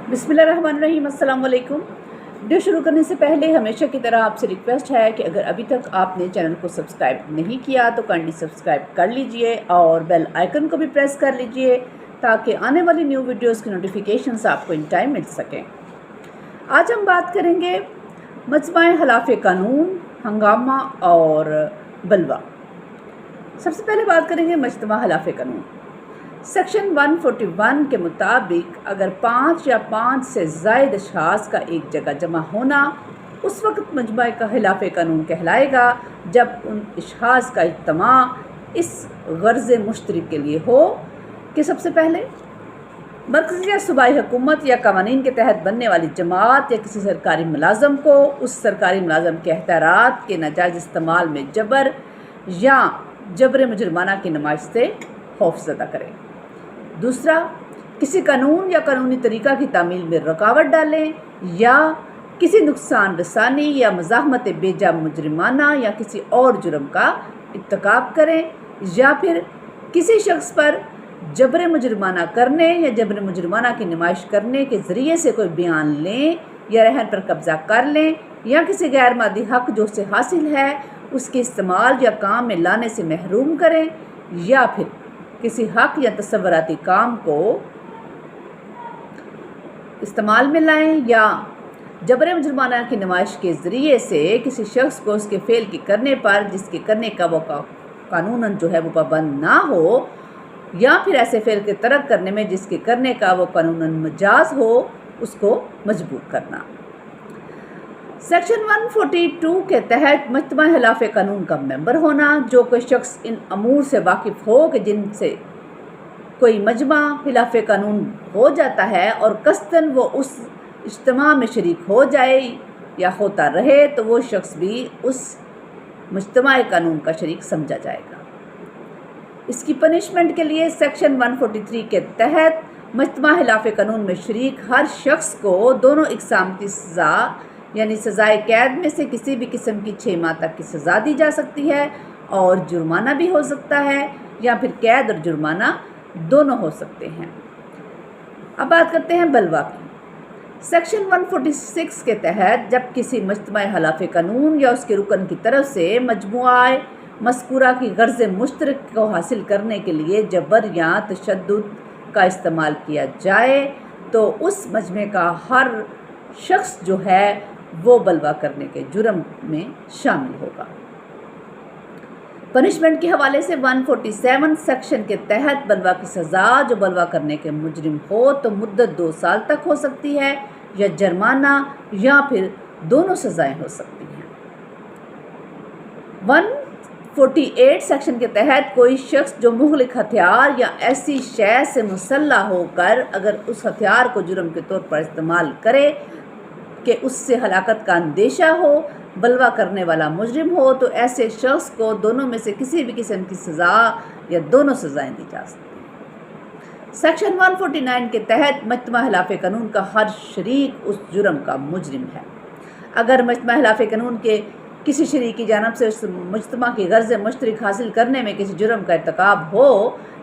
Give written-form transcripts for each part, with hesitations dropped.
बिस्मिल्लाहिर्रहमानिर्रहीम। अस्सलाम वालेकुम। वीडियो शुरू करने से पहले हमेशा की तरह आपसे रिक्वेस्ट है कि अगर अभी तक आपने चैनल को सब्सक्राइब नहीं किया तो काइंडली सब्सक्राइब कर लीजिए और बेल आइकन को भी प्रेस कर लीजिए ताकि आने वाली न्यू वीडियोस की नोटिफिकेशंस आपको इन टाइम मिल सकें। आज हम बात करेंगे मजमा-ए खिलाफ़ कानून, हंगामा और बलवा। सबसे पहले बात करेंगे मजमा खिलाफ़ कानून। सेक्शन 141 के मुताबिक अगर 5 या 5 से ज़ायद अशख़ास का एक जगह जमा होना उस वक्त मजमा का खिलाफ़ कानून कहलाएगा जब उन अशख़ास का इज्तिमा इस गर्ज़ मुश्तरक के लिए हो कि सबसे पहले मरकज़ी या सूबाई हुकूमत या कवानीन के तहत बनने वाली जमात या किसी सरकारी मुलाज़म को उस सरकारी मुलाज़म के अख्तियारात के नाजायज़ इस्तेमाल में जबर या जबर मुजरमाना की नुमाइश से खौफज़दा करें। दूसरा, किसी कानून या कानूनी तरीक़ा की तामील में रुकावट डालें या किसी नुकसान रसानी या मज़ाहमत बेजा मुजरिमाना या किसी और जुर्म का इर्तिकाब करें या फिर किसी शख्स पर जबर मुजरिमाना करने या जबर मुजरिमाना की नुमाइश करने के ज़रिए से कोई बयान लें या रहन पर कब्ज़ा कर लें या किसी गैर मादी हक़ जो उससे हासिल है उसके इस्तेमाल या काम में लाने से महरूम करें या फिर किसी हक़ या तसव्वुराती काम को इस्तेमाल में लाएं या जबर मुजरमाना की नुमाइश के ज़रिए से किसी शख्स को उसके फ़ेल के करने पर जिसके करने का वो कानूनन जो है वो पाबंद ना हो या फिर ऐसे फ़ेल के तर्क करने में जिसके करने का वो कानूनन मजाज हो उसको मजबूर करना। सेक्शन 142 के तहत मजमा खिलाफ़ कानून का मेंबर होना जो कोई शख्स इन अमूर से वाकिफ़ हो कि जिनसे कोई मजमा खिलाफ़ कानून हो जाता है और कस्तन वो उस इज्तिमा में शरीक हो जाए या होता रहे तो वो शख्स भी उस मजमा कानून का शरीक समझा जाएगा। इसकी पनिशमेंट के लिए सेक्शन 143 के तहत मजमा खिलाफ़ कानून में शरीक हर शख्स को दोनों इकसाम की सज़ा यानी सज़ाए कैद में से किसी भी किस्म की 6 माह तक की सज़ा दी जा सकती है और जुर्माना भी हो सकता है या फिर कैद और जुर्माना दोनों हो सकते हैं। अब बात करते हैं बलवा की। सेक्शन 146 के तहत जब किसी मजमा खिलाफ़ कानून या उसके रुकन की तरफ से मजमुआ मज़कूरा की गर्ज़ मुश्तरक को हासिल करने के लिए जबर या तशद्दुद का इस्तेमाल किया जाए तो उस मजमे का हर शख्स जो है वो बलवा करने के जुर्म में शामिल होगा। पनिशमेंट के हवाले से 147 सेक्शन के तहत बलवा की सज़ा जो बलवा करने के मुजरिम हो तो मुद्दत 2 साल तक हो सकती है या जुर्माना या फिर दोनों सज़ाएं हो सकती हैं। 148 सेक्शन के तहत कोई शख्स जो मुखलिक हथियार या ऐसी शय से मुसल्लह होकर अगर उस हथियार को जुर्म के तौर पर इस्तेमाल करे कि उससे हलाकत का अंदेशा हो बलवा करने वाला मुजरिम हो तो ऐसे शख्स को दोनों में से किसी भी किस्म की सज़ा या दोनों सज़ाएं दी जा सकती हैं। सेक्शन 149 के तहत मजमा खिलाफ़ कानून का हर शरीक उस जुर्म का मुजरिम है। अगर मजमा खिलाफ़ कानून के किसी शरीक की जानब से उस मुजतमा की गर्ज़ मुश्तरक हासिल करने में किसी जुर्म का इर्तिकाब हो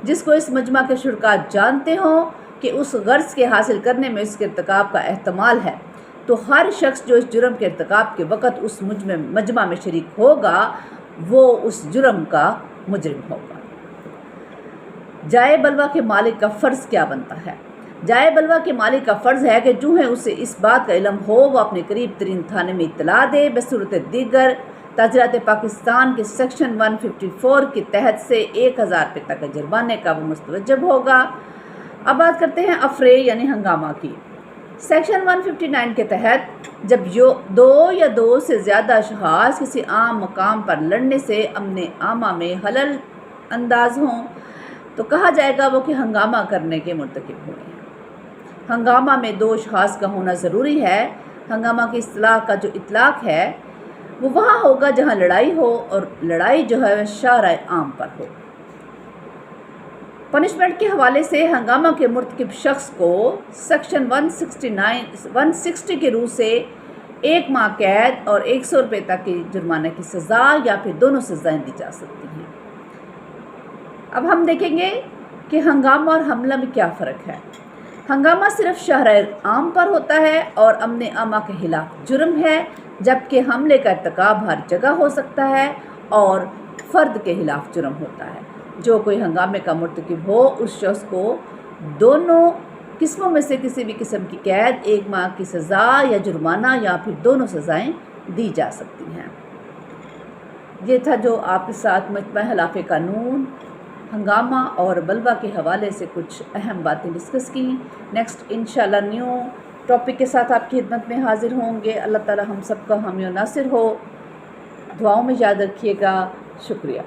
जिसको इस मजमा के शुरका जानते हों कि उस गर्ज़ के हासिल करने में इसके इर्तिकाब का एहतमाल है तो हर शख्स जो इस जुर्म के इर्तिकाब के वक़्त उस मजमा में शरीक होगा वो उस जुर्म का मुजरिम होगा। जाए बलवा के मालिक का फ़र्ज़ क्या बनता है? जाए बलवा के मालिक का फ़र्ज़ है कि जो है उसे इस बात का इल्म हो वह अपने करीब तरीन थाने में इत्तला दे बसूरत दीगर ताज़रात पाकिस्तान के सेक्शन 154 के तहत से 1000 रुपये तक के जुर्माने का वो मुस्तवज्जब होगा। अब बात करते हैं अफरे यानी हंगामा की। सेक्शन 159 के तहत जब दो या दो से ज़्यादा अशख़ास किसी आम मकाम पर लड़ने से अमन आमा में खलल अंदाज हों तो कहा जाएगा वो कि हंगामा करने के मुर्तकिब हुए हैं। हंगामा में 2 अशख़ास का होना ज़रूरी है। हंगामा की इस्तिलाह का जो इतलाक़ है वो वहाँ होगा जहाँ लड़ाई हो और लड़ाई जो है शाराए आम पर हो। पनिशमेंट के हवाले से हंगामा के मुर्तकिब शख्स को सेक्शन 160 के रूह से 1 माह कैद और 100 रुपये तक की जुर्माने की सज़ा या फिर दोनों सज़ाएं दी जा सकती हैं। अब हम देखेंगे कि हंगामा और हमला में क्या फ़र्क है। ہنگامہ صرف شاہراہ عام پر ہوتا ہے اور امن عامہ کے خلاف جرم ہے، جبکہ حملے کا ارتکاب ہر جگہ ہو سکتا ہے اور فرد کے خلاف جرم ہوتا ہے۔ جو کوئی ہنگامے کا مرتکب ہو، اس شخص کو دونوں قسموں میں سے کسی بھی قسم کی قید، 1 ماہ کی سزا یا جرمانہ یا پھر دونوں سزائیں دی جا سکتی ہیں۔ یہ تھا جو آپ کے ساتھ مجمع خلاف قانون، ہنگامہ اور بلوہ کے حوالے سے کچھ اہم باتیں ڈسکس کی۔ نیکسٹ انشاءاللہ نیو ٹاپک کے ساتھ آپ کی خدمت میں حاضر ہوں گے۔ اللہ تعالی ہم سب کا حامی و ناصر ہو، دعاؤں میں یاد رکھیے گا۔ شکریہ۔